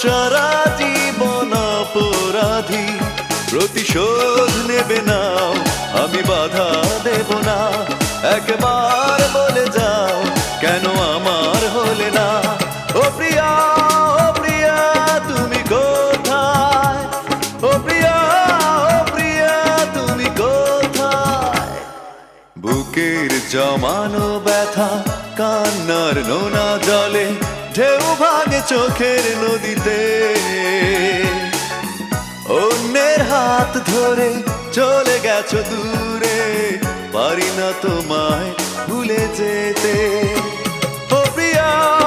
সারা জীবন অপরাধী, প্রতিশোধ নেবে নাও, আমি বাধা দেব না। একবার বলে যাও কেন আমার হলে না। ও প্রিয়া, ও প্রিয়া তুমি কোথায়? ও প্রিয়া, ও প্রিয়া তুমি কোথায়? বুকের জমানো ব্যথা কান্নার নোনা জলে, ঢেউ ভাঙে চোখের নদীতে। অন্যের হাত ধরে চলে গেছো দূরে, পারি না তোমায় ভুলে যেতে। ও প্রিয়া।